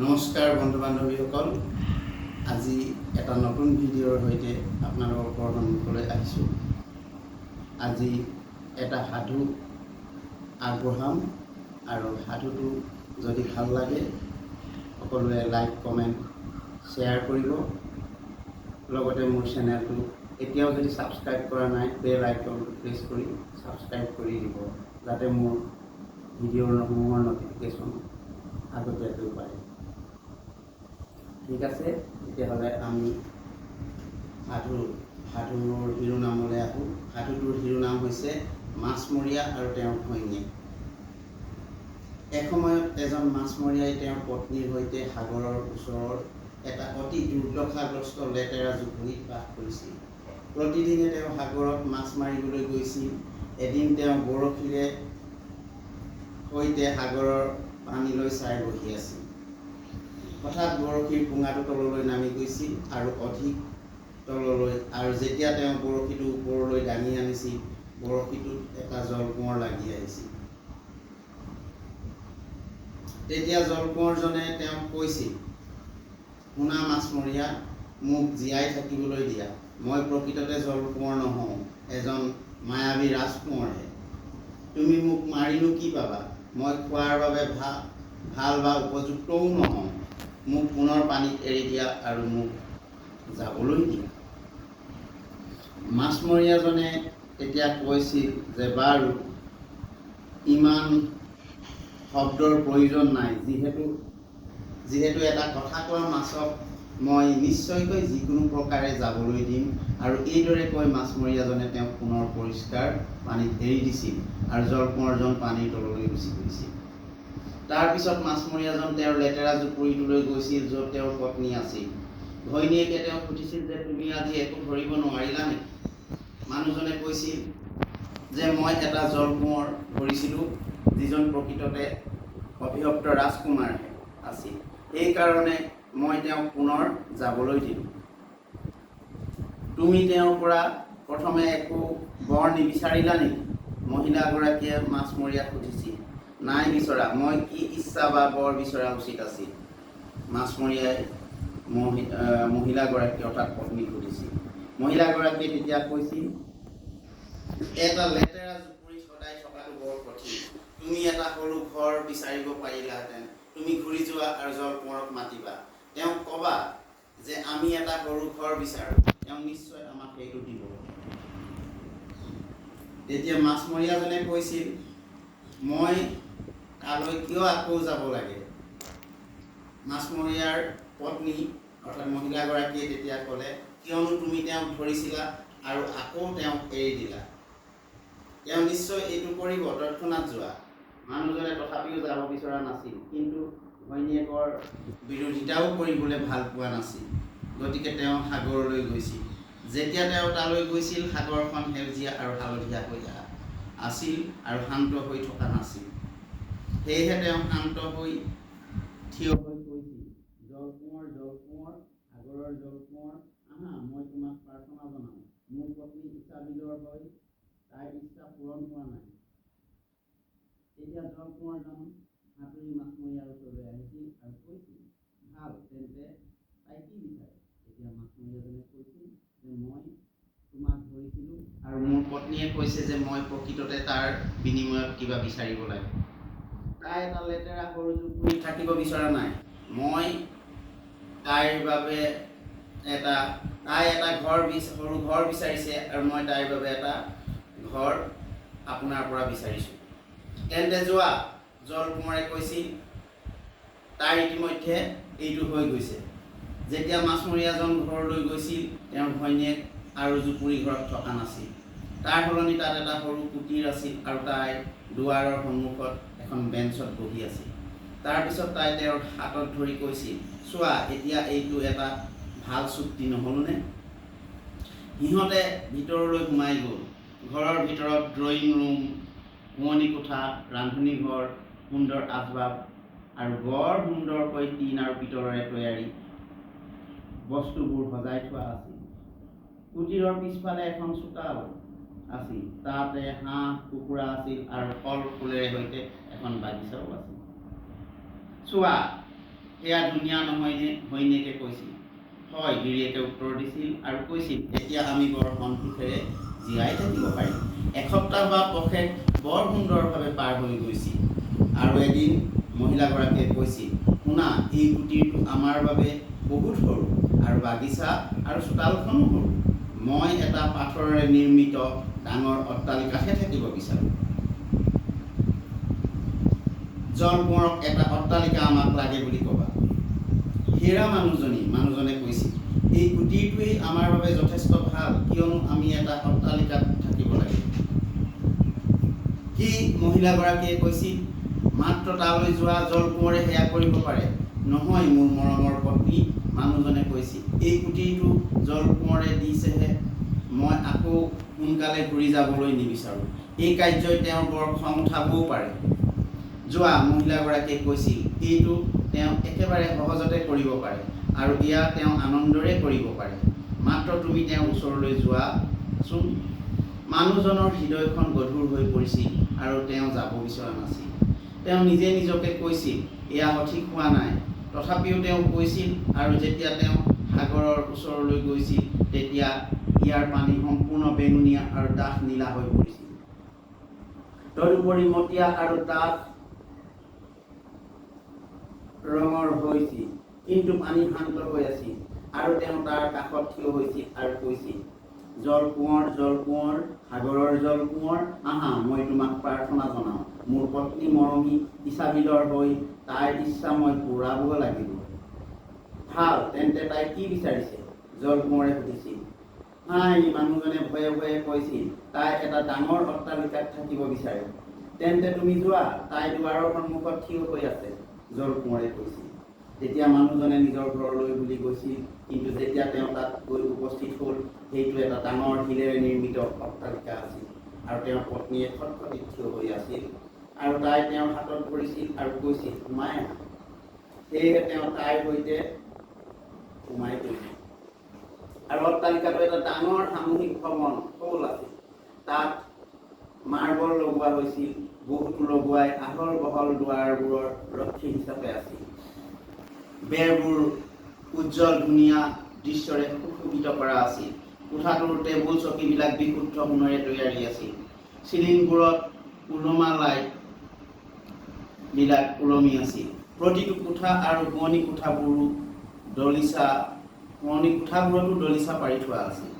নমস্কাৰ বন্ধু বান্ধৱীসকল, আজি এটা নতুন ভিডিঅ'ৰ সৈতে আপোনালোকৰ সন্মুখলৈ আহিছোঁ। আজি এটা সাধু আগবঢ়াম আৰু সাধুটো যদি ভাল লাগে সকলোৱে লাইক কমেণ্ট শ্বেয়াৰ কৰিব। লগতে মোৰ চেনেলটো এতিয়াও যদি ছাবস্ক্ৰাইব কৰা নাই বেল আইকনটো প্ৰেছ কৰি ছাবস্ক্ৰাইব কৰি দিব, যাতে মোৰ ভিডিঅ'সমূহৰ ন'টিফিকেশ্যন আগতীয়াকৈ পায়। ঠিক আছে, তেতিয়াহ'লে আমি সাধুৰ শিৰোনামলৈ আহোঁ। সাধুটোৰ শিৰোনাম হৈছে মাছমৰীয়া আৰু তেওঁৰ ঘৈণীয়েক। এসময়ত এজন মাছমৰীয়াই তেওঁৰ পত্নীৰ সৈতে সাগৰৰ ওচৰৰ এটা অতি দুৰ্দশাগ্ৰস্ত লেতেৰা জুপুৰিত বাস কৰিছিল। প্ৰতিদিনে তেওঁ সাগৰত মাছ মাৰিবলৈ গৈছিল। এদিন তেওঁ বৰশীৰে সৈতে সাগৰৰ পানীলৈ চাই বহি আছিল। হঠাৎ বৰশীৰ পুঙাটো তললৈ নামি গৈছিল আৰু অধিক তললৈ, আৰু যেতিয়া তেওঁ বৰশীটো ওপৰলৈ দাঙি আনিছিল, বৰশীটোত এটা জলকোঁৱৰ লাগি আহিছিল। তেতিয়া জলকোঁৱৰজনে তেওঁক কৈছিল, শুনা মাছমৰীয়া, মোক জীয়াই থাকিবলৈ দিয়া। মই প্ৰকৃততে জলকোঁৱৰ নহওঁ, এজন মায়াবী ৰাজকোঁৱৰহে। তুমি মোক মাৰিনো কি পাবা? মই খোৱাৰ বাবে ভাল বা উপযুক্তও নহওঁ। মোক পুনৰ পানীত এৰি দিয়া আৰু মোক যাবলৈ দিয়া। মাছমৰীয়াজনে তেতিয়া কৈছিল যে বাৰু, ইমান শব্দৰ প্ৰয়োজন নাই, যিহেতু এটা কথা কোৱা মাছক মই নিশ্চয়কৈ যিকোনো প্ৰকাৰে যাবলৈ দিম। আৰু এইদৰে কৈ মাছমৰীয়াজনে তেওঁক পুনৰ পৰিষ্কাৰ পানীত এৰি দিছিল আৰু জলকোঁৱৰজন পানীৰ তললৈ গুচি গৈছিল। তাৰপিছত মাছমৰীয়াজন তেওঁৰ লেতেৰা জুপুৰিটোলৈ গৈছিল, য'ত তেওঁৰ পত্নী আছিল। ঘৈণীয়েকে তেওঁক সুধিছিল যে তুমি আজি একো ধৰিব নোৱাৰিলা নেকি? মানুহজনে কৈছিল যে মই এটা জলকোঁৱৰ ধৰিছিলোঁ, যিজন প্ৰকৃততে অভিশপ্ত ৰাজকুমাৰ আছিল। সেইকাৰণে মই তেওঁক পুনৰ যাবলৈ দিলোঁ। তুমি তেওঁৰ পৰা প্ৰথমে একো বৰ নিবিচাৰিলা নেকি? মহিলাগৰাকীয়ে মাছমৰীয়াক সুধিছিল। নাই বিচৰা। মই কি ইচ্ছা বা বৰ বিচৰা উচিত আছিল? মাছমৰীয়াই মহিলাগৰাকী অৰ্থাৎ পত্নীক সুধিছিল। মহিলাগৰাকীয়ে তেতিয়া কৈছিল, এটা লেতেৰা জুপুৰিত সদায় থকাটো বৰ কঠিন। তুমি এটা সৰু ঘৰ বিচাৰিব পাৰিলাহেঁতেন। তুমি ঘূৰি যোৱা আৰু জলকোঁৱৰক মাতিবা। তেওঁক ক'বা যে আমি এটা সৰু ঘৰ বিচাৰোঁ। তেওঁ নিশ্চয় আমাক সেইটো দিব। তেতিয়া মাছমৰীয়াজনে কৈছিল, মই তালৈ কিয় আকৌ যাব লাগে? মাছমৰীয়াৰ পত্নী অৰ্থাৎ মহিলাগৰাকীয়ে তেতিয়া ক'লে, কিয়নো তুমি তেওঁক ধৰিছিলা আৰু আকৌ তেওঁক এৰি দিলা। তেওঁ নিশ্চয় এইটো কৰিব, তৎক্ষণাত যোৱা। মানুহজনে তথাপিও যাব বিচৰা নাছিল, কিন্তু ঘৈণীয়েকৰ বিৰোধিতাও কৰিবলৈ ভাল পোৱা নাছিল। গতিকে তেওঁ সাগৰলৈ গৈছিল। যেতিয়া তেওঁ তালৈ গৈছিল, সাগৰখন সেউজীয়া আৰু হালধীয়া হৈ আছিল আৰু শান্ত হৈ থকা নাছিল। সেয়েহে তেওঁ শান্ত হৈ থিয় হৈ কৈছিল, জলকোঁৱৰ, জলকোঁৱৰ, সাগৰৰ জলকোঁৱৰ, আহা, মই তোমাক প্ৰাৰ্থনা জনাওঁ। মোৰ পত্নী ইচ্ছাবিলৰ হৈ তাইৰ ইচ্ছা পূৰণ হোৱা নাই। তেতিয়া জলকোঁৱৰজন সাঁতুৰি মাছমৰীয়াৰ ওচৰলৈ আহিছিল আৰু কৈছিল, ভাল, তেন্তে তাই কি বিচাৰে? তেতিয়া মাছমৰীয়াজনে কৈছিল যে মই তোমাক ধৰিছিলোঁ আৰু মোৰ পত্নীয়ে কৈছে যে মই প্ৰকৃততে তাৰ বিনিময়ত কিবা বিচাৰিব লাগে। তাই এটা লেতেৰা সৰু জুপুৰিত থাকিব বিচৰা নাই। তাই এটা সৰু ঘৰ বিচাৰিছে আৰু মই তাইৰ বাবে এটা ঘৰ আপোনাৰ পৰা বিচাৰিছোঁ। তেন্তে যোৱা, জলকোঁৱৰে কৈছিল। তাইৰ ইতিমধ্যে এইটো হৈ গৈছে। যেতিয়া মাছমৰীয়াজন ঘৰলৈ গৈছিল, তেওঁৰ ঘৈণীয়েক আৰু জুপুৰি ঘৰত থকা নাছিল। তাৰ সলনি তাত এটা সৰু কুটীৰ আছিল আৰু তাইৰ দুৱাৰৰ সন্মুখত এখন বেঞ্চত বহি আছিল। তাৰপিছত তাই তেওঁৰ হাতত ধৰি কৈছিল, চোৱা, এতিয়া এইটো এটা ভাল চুক্তি নহ'লনে? সিহঁতে ভিতৰলৈ সোমাই গ'ল। ঘৰৰ ভিতৰত ড্ৰয়িং ৰুম, শোৱনি কোঠা, ৰান্ধনি ঘৰ, সুন্দৰ আচবাব আৰু বৰ সুন্দৰকৈ টিন আৰু পিতলেৰে তৈয়াৰী বস্তুবোৰ সজাই থোৱা আছিল। কুটীৰৰ পিছফালে এখন চোতাল আছিল। তাতে হাঁহ, কুকুৰা আছিল আৰু ফল ফুলেৰে সৈতে এখন বাগিচাও আছিল। চোৱা, সেয়া ধুনীয়া নহয়নে হয়নেকে কৈছিল। হয়, গিৰিয়েকে উত্তৰ দিছিল আৰু কৈছিল, এতিয়া আমি বৰ সন্তোষেৰে জীয়াই থাকিব পাৰিম। এসপ্তাহ বা পষেক বৰ সুন্দৰভাৱে পাৰ হৈ গৈছিল। আৰু এদিন মহিলাগৰাকীয়ে কৈছিল, শুনা, এই কুটীৰটো আমাৰ বাবে বহুত সৰু আৰু বাগিচা আৰু চোতালখনো সৰু। মই এটা পাথৰেৰে নিৰ্মিত ডাঙৰ অট্টালিকাতহে থাকিব বিচাৰোঁ। জলকোঁৱৰক এটা অট্টালিকা আমাক লাগে বুলি ক'বা। হেৰা মানুহজনে কৈছিল, এই কুটীৰটোৱেই আমাৰ বাবে যথেষ্ট ভাল, কিয়নো আমি এটা অট্টালিকাত থাকিব লাগে। কি মহিলাগৰাকীয়ে কৈছিল, মাত্ৰ তালৈ যোৱা, জলকোঁৱৰে সেয়া কৰিব পাৰে। নহয় মোৰ মৰমৰ পত্নী, মানুহজনে কৈছিল, এই কুটীৰটো জলকোঁৱৰে দিছেহে, মই আকৌ সোনকালে ঘূৰি যাবলৈ নিবিচাৰোঁ। এই কাৰ্যই তেওঁ বৰ খং উঠাবও পাৰে। যোৱা, মহিলাগৰাকীয়ে কৈছিল, এইটো তেওঁ একেবাৰে সহজতে কৰিব পাৰে আৰু এয়া তেওঁ আনন্দৰে কৰিব পাৰে। মাত্ৰ তুমি তেওঁৰ ওচৰলৈ যোৱাচোন। মানুহজনৰ হৃদয়খন গধুৰ হৈ পৰিছিল আৰু তেওঁ যাব বিচৰা নাছিল। তেওঁ নিজে নিজকে কৈছিল, এয়া সঠিক হোৱা নাই। তথাপিও তেওঁ কৈছিল, আৰু যেতিয়া তেওঁ সাগৰৰ ওচৰলৈ গৈছিল, তেতিয়া ইয়াৰ পানী সম্পূৰ্ণ বেঙুনীয়া আৰু ডাঠ নীলা হৈ পৰিছিল। তদুপৰি মটীয়া আৰু ডাঠ ৰঙৰ হৈছিল, কিন্তু পানী শান্ত হৈ আছিল। আৰু তেওঁ তাৰ কাষত থিয় হৈছিল আৰু কৈছিল, জলকোঁৱৰ, জলকোঁৱৰ, সাগৰৰ জলকোঁৱৰ, আহা, মই তোমাক প্ৰাৰ্থনা জনাওঁ। মোৰ পত্নী মৰমী ইছাবিলৰ হৈ তাইৰ ইচ্ছা মই পূৰাব লাগিব। ভাল, তেন্তে তাই কি বিচাৰিছে? জলকোঁৱৰে সুধিছিল। হাই, মানুহজনে ভয়ে ভয়ে কৈছিল, তাই এটা ডাঙৰ অট্টালিকাত থাকিব বিচাৰে। তেন্তে তুমি যোৱা, তাই দুৱাৰৰ সন্মুখত থিয় হৈ আছে, জলকোঁৱৰে কৈছিল। তেতিয়া মানুহজনে নিজৰ ঘৰলৈ বুলি গৈছিল, কিন্তু যেতিয়া তেওঁ তাত গৈ উপস্থিত হ'ল, সেইটো এটা ডাঙৰ শিলেৰে নিৰ্মিত অট্টালিকা আছিল আৰু তেওঁৰ পত্নীয়ে খটখটিত থিয় হৈ আছিল আৰু তাই তেওঁৰ হাতত ধৰিছিল আৰু কৈছিল, সোমাই আহা। সেয়েহে তেওঁ তাইৰ সৈতে সোমাই গৈছিল। আৰু অট্টালিকাটো এটা ডাঙৰ সামূহিক ভৱন হ'ল আছিল। তাত মাৰ্বল লগোৱা হৈছিল, বহুতো লগোৱাই আহল বহল দুৱাৰবোৰৰ ৰক্ষী হিচাপে আছিল। বেৰবোৰ উজ্জ্বল ধুনীয়া দৃশ্যৰে সুশোভিত কৰা আছিল। কোঠাটোৰ টেবুল চকীবিলাক বিশুদ্ধ সোণেৰে তৈয়াৰী আছিল। চিলিংবোৰত ওলমা লাইট বিলাক ওলমি আছিল। প্ৰতিটো কোঠা আৰু শোৱনি কোঠাবোৰতো দলিচা পাৰি থোৱা আছিল।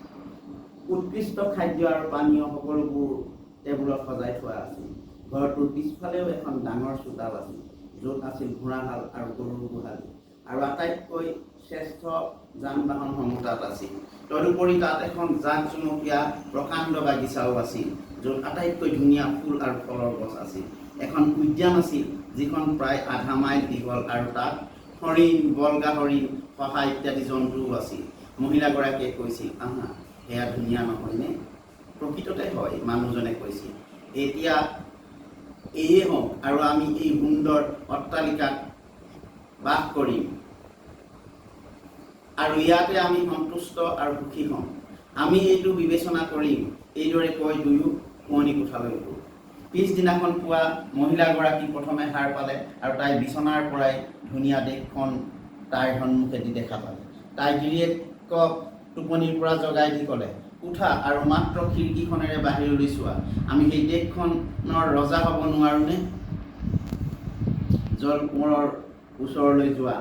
উৎকৃষ্ট খাদ্য আৰু পানীয় সকলোবোৰ টেবুলত সজাই থোৱা আছিল। ঘৰটোৰ পিছফালেও এখন ডাঙৰ চোতাল আছিল, য'ত আছিল ঘোঁৰাশাল আৰু গৰুৰ গোহালি, আৰু আটাইতকৈ শ্ৰেষ্ঠ যান বাহনসমূহ তাত আছিল। তদুপৰি তাত এখন জাকজমকীয়া প্ৰকাণ্ড বাগিচাও আছিল, য'ত আটাইতকৈ ধুনীয়া ফুল আৰু ফলৰ গছ আছিল। এখন উদ্যান আছিল, যিখন প্ৰায় আধা মাইল দীঘল, আৰু তাত হৰিণ, বলগা হৰিণ, শহা ইত্যাদি জন্তুও আছিল। মহিলাগৰাকীয়ে কৈছিল, আহা, সেয়া ধুনীয়া নহয়নে? প্ৰকৃততে হয়, মানুহজনে কৈছিল। এতিয়া এয়ে হওক, আৰু আমি এই সুন্দৰ অট্টালিকাত বাস কৰিম আৰু ইয়াতে আমি সন্তুষ্ট আৰু সুখী হ'ম। আমি এইটো বিবেচনা কৰিম। এইদৰে কৈ দুয়ো শোৱনি কোঠালৈ গ'ল। পিছদিনাখন পুৱা মহিলাগৰাকী প্ৰথমে সাৰ পালে আৰু তাই বিচনাৰ পৰাই ধুনীয়া দেশখন তাইৰ সন্মুখেদি দেখা পালে। তাই গিৰিয়েকক টোপনিৰ পৰা জগাই দি ক'লে, উঠা আৰু মাত্ৰ খিৰিকীখনেৰে বাহিৰলৈ চোৱা। আমি সেই দেশখনৰ ৰজা হ'ব নোৱাৰোঁনে? জলকোঁৱৰৰ ওচৰলৈ যোৱা,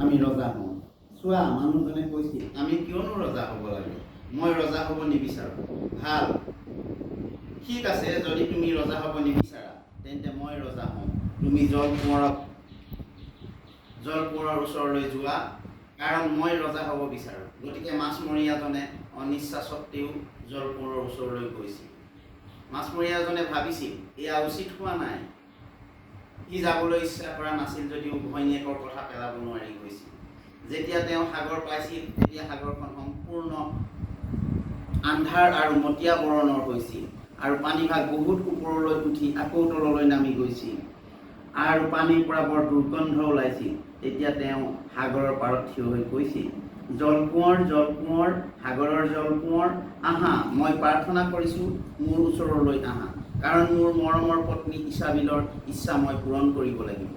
আমি ৰজা হওঁ। চোৱা, মানুহজনে কৈছিল, আমি কিয়নো ৰজা হ'ব লাগে? মই ৰজা হ'ব নিবিচাৰোঁ। ভাল, ঠিক আছে, যদি তুমি ৰজা হ'ব নিবিচাৰা, তেন্তে মই ৰজা হ'ম। তুমি জলকোঁৱৰৰ ওচৰলৈ যোৱা, কাৰণ মই ৰজা হ'ব বিচাৰোঁ। গতিকে মাছমৰীয়াজনে অনিচ্ছা স্বত্বেও জলকোঁৱৰৰ ওচৰলৈ গৈছিল। মাছমৰীয়াজনে ভাবিছিল, এয়া উচিত হোৱা নাই। সি যাবলৈ ইচ্ছা কৰা নাছিল যদিও ঘৈণীয়েকৰ কথা পেলাব নোৱাৰি গৈছিল। যেতিয়া তেওঁ সাগৰ পাইছিল, তেতিয়া সাগৰখন সম্পূৰ্ণ আন্ধাৰ আৰু মটীয়া বৰণৰ হৈছিল, আৰু পানীভাগ বহুত ওপৰলৈ উঠি আকৌ তললৈ নামি গৈছিল, আৰু পানীৰ পৰা বৰ দুৰ্গন্ধ ওলাইছিল। তেতিয়া তেওঁ সাগৰৰ পাৰত থিয় হৈ কৈছিল, জলকোঁৱৰ, জলকোঁৱৰ, সাগৰৰ জলকোঁৱৰ, আহা, মই প্ৰাৰ্থনা কৰিছোঁ, মোৰ ওচৰলৈ আহা, কাৰণ মোৰ মৰমৰ পত্নী ইছাবিলৰ ইচ্ছা মই পূৰণ কৰিব লাগিব।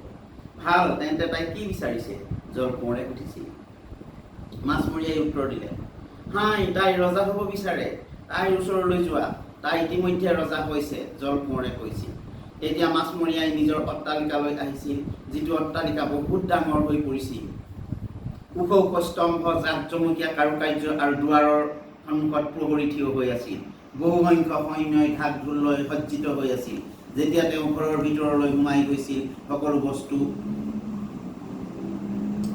ভাল, তেন্তে তাই কি বিচাৰিছে? জলকোঁৱৰে সুধিছিল। মাছমৰীয়াই উত্তৰ দিলে, হাই, তাই ৰজা হ'ব বিচাৰে। তাইৰ ওচৰলৈ যোৱা, তাই ইতিমধ্যে ৰজা হৈছে, জলকোঁৱৰে কৈছিল। তেতিয়া মাছমৰীয়াই নিজৰ অট্টালিকালৈ আহিছিল, যিটো অট্টালিকা বহুত ডাঙৰ হৈ পৰিছিল। ওখ ওখ স্তম্ভ, জাকজমকীয়া কাৰুকাৰ্য আৰু দুৱাৰৰ সন্মুখত প্ৰহৰী থিয় হৈ আছিল। বহুসংখ্যক সৈন্যই ঢাক ঢোল লৈ সজ্জিত হৈ আছিল। যেতিয়া তেওঁ ঘৰৰ ভিতৰলৈ সোমাই গৈছিল, সকলো বস্তু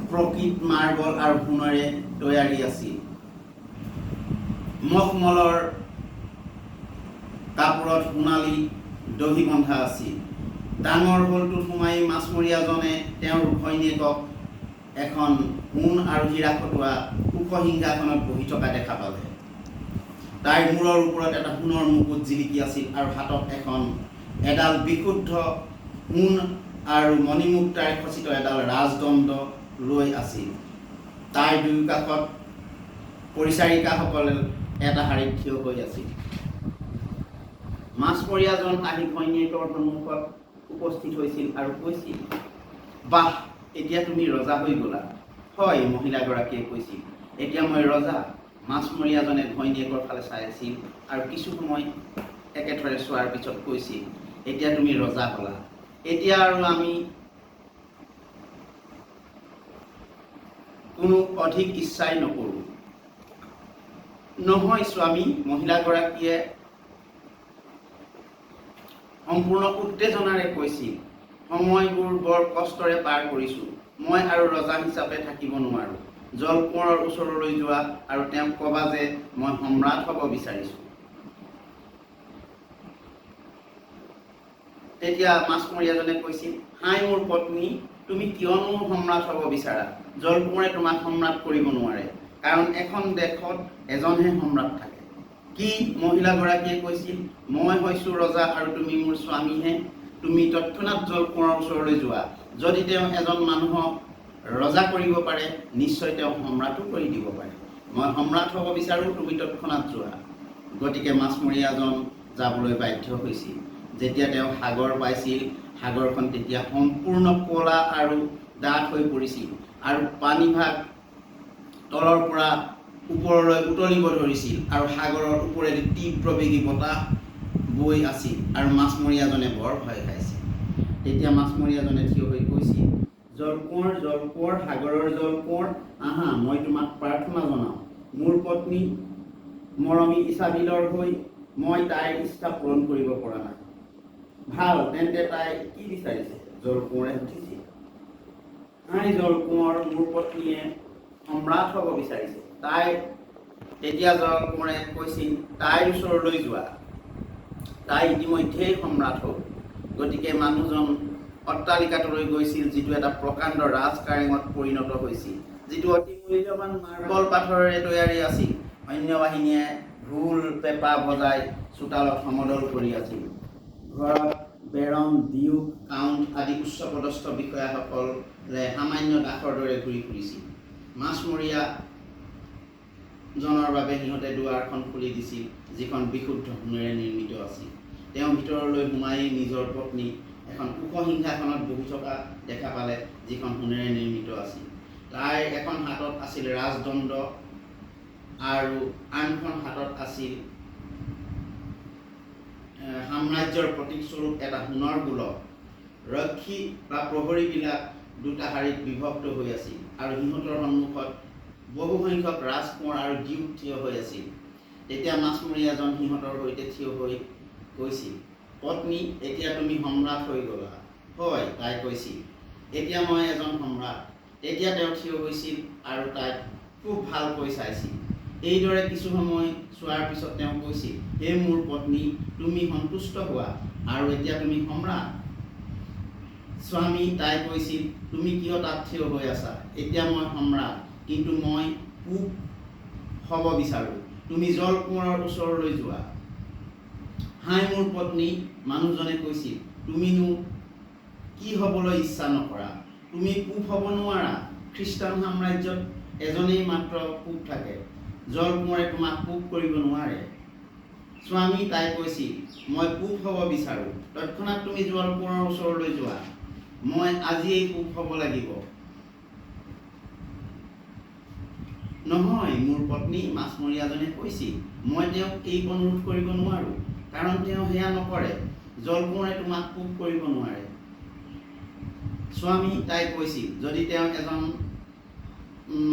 প্ৰকৃত মাৰ্বল আৰু সোণেৰে তৈয়াৰী আছিল। মখমলৰ কাপোৰত সোণালী দহি বন্ধা আছিল। ডাঙৰ হলটোত সোমাই মাছমৰীয়াজনে তেওঁৰ ঘৈণীয়েকক এখন সোণ আৰু হীৰা খটোৱা ওখ সিংহাসনত বহি থকা দেখা পালে। তাইৰ মূৰৰ ওপৰত এটা সোণৰ মুকুট জিলিকি আছিল আৰু হাতত এডাল বিশুদ্ধ সোণ আৰু মণিমুক্তাৰে খচিত এডাল ৰাজদণ্ড লৈ আছিল। তাইৰ দুয়ো কাষত পৰিচাৰিকাসকলে এটা শাৰীত থিয় হৈ আছিল। মাছমৰীয়াজন আহি ঘৈণীয়েকৰ সন্মুখত উপস্থিত হৈছিল আৰু কৈছিল, বাহ, এতিয়া তুমি ৰজা হৈ গলা। হয়, মহিলাগৰাকীয়ে কৈছিল, এতিয়া মই ৰজা। মাছমৰীয়াজনে ঘৈণীয়েকৰ ফালে চাই আছিল আৰু কিছু সময় একেথৰে চোৱাৰ পিছত কৈছিল, এতিয়া তুমি ৰজা হলা। এতিয়া আৰু আমি কোনো অধিক ইচ্ছাই নকৰোঁ। নহয় স্বামী, মহিলাগৰাকীয়ে সম্পূৰ্ণ উত্তেজনাৰে কৈছিল, সময়বোৰ বৰ কষ্টৰে পাৰ কৰিছোঁ। মই আৰু ৰজা হিচাপে থাকিব নোৱাৰোঁ। জলকোঁৱৰৰ ওচৰলৈ যোৱা আৰু তেওঁক ক'বা যে মই সম্ৰাট হ'ব বিচাৰিছোঁ। তেতিয়া মাছমৰীয়াজনে কৈছিল, হাই মোৰ পত্নী, তুমি কিয়নো সম্ৰাট হ'ব বিচাৰা? জলকোঁৱৰে তোমাক সম্ৰাট কৰিব নোৱাৰে, কাৰণ এখন দেশত এজনহে সম্ৰাট থাকে। কি? মহিলাগৰাকীয়ে কৈছিল, মই হৈছোঁ ৰজা আৰু তুমি মোৰ স্বামীহে। তুমি তৎক্ষণাৎ জলকোঁৱৰৰ ওচৰলৈ যোৱা। যদি তেওঁ এজন মানুহক ৰজা কৰিব পাৰে, নিশ্চয় তেওঁ সম্ৰাটো কৰি দিব পাৰে। মই সম্ৰাট হ'ব বিচাৰোঁ, তুমি তৎক্ষণাৎ যোৱা। গতিকে মাছমৰীয়াজন যাবলৈ বাধ্য হৈছিল। যেতিয়া তেওঁ সাগৰ পাইছিল, সাগৰখন তেতিয়া সম্পূৰ্ণ ক'লা আৰু ডাঠ হৈ পৰিছিল আৰু পানীভাগ তলৰ পৰা ওপৰলৈ উতলিব ধৰিছিল আৰু সাগৰৰ ওপৰেদি তীব্ৰবেগী বতাহ বৈ আছিল আৰু মাছমৰীয়াজনে বৰ ভয় খাইছিল। তেতিয়া মাছমৰীয়াজনে থিয় হৈ কৈছিল, জলকোঁৱৰ, জলকোঁৱৰ, সাগৰৰ জলকোঁৱৰ, আহা, মই তোমাক প্ৰাৰ্থনা জনাওঁ। মোৰ পত্নী মৰমী ইছাবিলৰ হৈ মই তাইৰ ইচ্ছা পূৰণ কৰিব পৰা নাই। ভাল, তেন্তে তাই কি বিচাৰিছে? জলকোঁৱৰে সুধিছিল। হাই জলকোঁৱৰ, মোৰ পত্নীয়ে সম্ৰাট হ'ব বিচাৰিছে। তেতিয়া জলকোঁৱৰে কৈছিল, তাইৰ ওচৰলৈ যোৱা। তাই ইতিমধ্যেই সম্ৰাট হ'ল। গতিকে মানুহজন অট্টালিকাটোলৈ গৈছিল, যিটো এটা প্ৰকাণ্ড ৰাজকাৰেঙত পৰিণত হৈছিল, যিটো অতি মূল্যৱান মাৰ্বল পাথৰেৰে তৈয়াৰী আছিল। সৈন্যবাহিনীয়ে ঢোল পেঁপা বজাই চোতালত সমদল কৰি আছিল। ঘৰত বেৰন, ডিউক, কাউণ্ট আদি উচ্চপদস্থ বিষয়াসকলে সামান্য দাসৰ দৰে ঘূৰি ফুৰিছিল। মাছমৰীয়াজনৰ বাবে সিহঁতে দুৱাৰখন খুলি দিছিল, যিখন বিশুদ্ধ সোণেৰে নিৰ্মিত আছিল। তেওঁ ভিতৰলৈ সোমাই নিজৰ পত্নী এখন ওখ সিংহাসনত বহি থকা দেখা পালে, যিখন সোণেৰে নিৰ্মিত আছিল। তাইৰ এখন হাতত আছিল ৰাজদণ্ড আৰু আনখন হাতত আছিল সাম্ৰাজ্যৰ প্ৰতীকস্বৰূপ এটা সোণৰ গোলক। ৰক্ষী বা প্ৰহৰীবিলাক দুটা শাৰীত বিভক্ত হৈ আছিল আৰু সিহঁতৰ সন্মুখত বহুসংখ্যক ৰাজকোঁৱৰ আৰু ডিউক থিয় হৈ আছিল। তেতিয়া মাছমৰীয়াজন সিহঁতৰ সৈতে থিয় হৈ কৈছিল, পত্নী, এতিয়া তুমি সম্ৰাট হৈ গলা। হয়, তাই কৈছিল, এতিয়া মই এজন সম্ৰাট। তেতিয়া তেওঁ থিয় হৈছিল আৰু তাইক খুব ভালকৈ চাইছিল। এইদৰে কিছু সময় চোৱাৰ পিছত তেওঁ কৈছিল, হে মোৰ পত্নী, তুমি সন্তুষ্ট হোৱা আৰু এতিয়া তুমি সম্ৰাট। স্বামী, তাই কৈছিল, তুমি কিয় তাত থিয় হৈ আছা? এতিয়া মই সম্ৰাট, কিন্তু মই পূব হ'ব বিচাৰোঁ। তুমি জলকোঁৱৰৰ ওচৰলৈ যোৱা। হাই মোৰ পত্নী, মানুহজনে কৈছিল, তুমিনো কি হ'বলৈ ইচ্ছা নকৰা? তুমি পূব হ'ব নোৱাৰা। খ্ৰীষ্টান সাম্ৰাজ্যত এজনেই মাত্ৰ পূব থাকে। জলকোঁৱৰে তোমাক পূব কৰিব নোৱাৰে। স্বামী, তাই কৈছিল, মই পূব হ'ব বিচাৰোঁ। তৎক্ষণাৎ তুমি জলকোঁৱৰৰ ওচৰলৈ যোৱা। মই আজিয়েই পূব হ'ব লাগিব। নহয়, মোৰ পত্নী মাছমৰীয়াজনে কৈছিল, মই তেওঁক এই অনুৰোধ কৰিব নোৱাৰোঁ, কাৰণ তেওঁ সেয়া নকৰে। জলকোঁৱৰে তোমাক পূব কৰিব নোৱাৰে। স্বামী, তাই কৈছিল, যদি তেওঁ এজন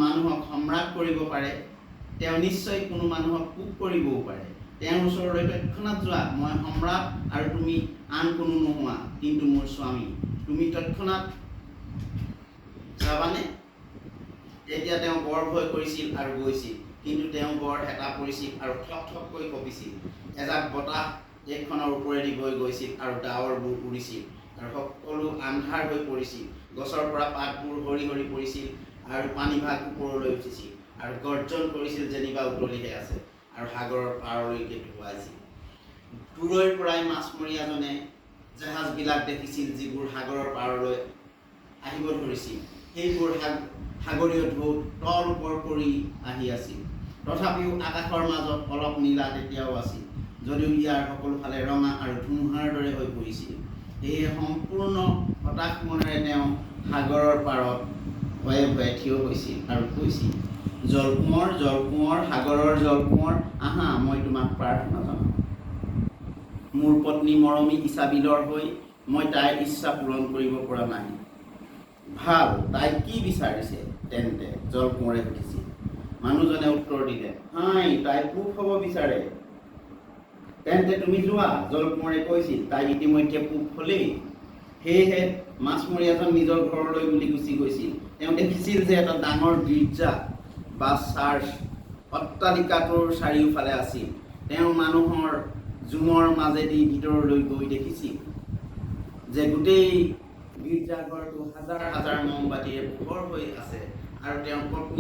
মানুহক সম্ৰাট কৰিব পাৰে, তেওঁ নিশ্চয় কোনো মানুহক পূব কৰিবও পাৰে। তেওঁৰ ওচৰলৈ তৎক্ষণাৎ যোৱা, মই সম্ৰাট আৰু তুমি আন কোনো নোহোৱা, কিন্তু মোৰ স্বামী। তুমি তৎক্ষণাৎ যাবানে? তেতিয়া তেওঁ বৰ ভয় কৰিছিল আৰু গৈছিল, কিন্তু তেওঁ বৰ হেতা পৰিছিল আৰু ঠক ঠককৈ কঁপিছিল। এজাক বতাহ দেশখনৰ ওপৰেদি বৈ গৈছিল আৰু ডাৱৰবোৰ উৰিছিল আৰু সকলো আন্ধাৰ হৈ পৰিছিল। গছৰ পৰা পাতবোৰ সৰি সৰি পৰিছিল আৰু পানীভাগ ওপৰলৈ উঠিছিল আৰু গৰ্জন কৰিছিল যেনিবা উতলিহে আছে আৰু সাগৰৰ পাৰলৈকে ধুৱাইছিল। দূৰৈৰ পৰাই মাছমৰীয়াজনে জাহাজবিলাক দেখিছিল, যিবোৰ সাগৰৰ পাৰলৈ আহিব ধৰিছিল। সেইবোৰ সাগৰীয় ঢৌত তল ওপৰ কৰি আহি আছিল। তথাপিও আকাশৰ মাজত অলপ নীলা তেতিয়াও আছিল, যদিও ইয়াৰ সকলোফালে ৰঙা আৰু ধুমুহাৰ দৰে হৈ পৰিছিল। সেয়ে সম্পূৰ্ণ হতাশ মনেৰে তেওঁ সাগৰৰ পাৰত ভয়ে ভয়ে থিয় হৈছিল আৰু কৈছিল, জলকোঁৱৰ, জলকোঁৱৰ, সাগৰৰ জলকোঁৱৰ, আহা, মই তোমাক প্ৰাৰ্থনা জনাওঁ। মোৰ পত্নী মৰমী ইছাবিলৰ হৈ মই তাইৰ ইচ্ছা পূৰণ কৰিব পৰা নাই। ভাল, তাই কি বিচাৰিছে তেন্তে? জলকোঁৱৰে সুধিছিল। মানুহজনে উত্তৰ দিলে, হাই, তাই পূব হ'ব বিচাৰে। তেন্তে তুমি যোৱা, জলকোঁৱৰে কৈছিল। তাই ইতিমধ্যে পূব হ'লেই। সেয়েহে মাছমৰীয়াজন নিজৰ ঘৰলৈ বুলি গুচি গৈছিল। তেওঁ দেখিছিল যে এটা ডাঙৰ গীৰ্জা বা চাৰ্চ অট্টালিকাটোৰ চাৰিওফালে আছিল। তেওঁ মানুহৰ জুমৰ মাজেদি ভিতৰলৈ গৈ দেখিছিল যে গোটেই গীৰ্জাঘৰটো হাজাৰ হাজাৰ মমবাতিৰে পোহৰ হৈ আছে আৰু তেওঁৰ পত্নী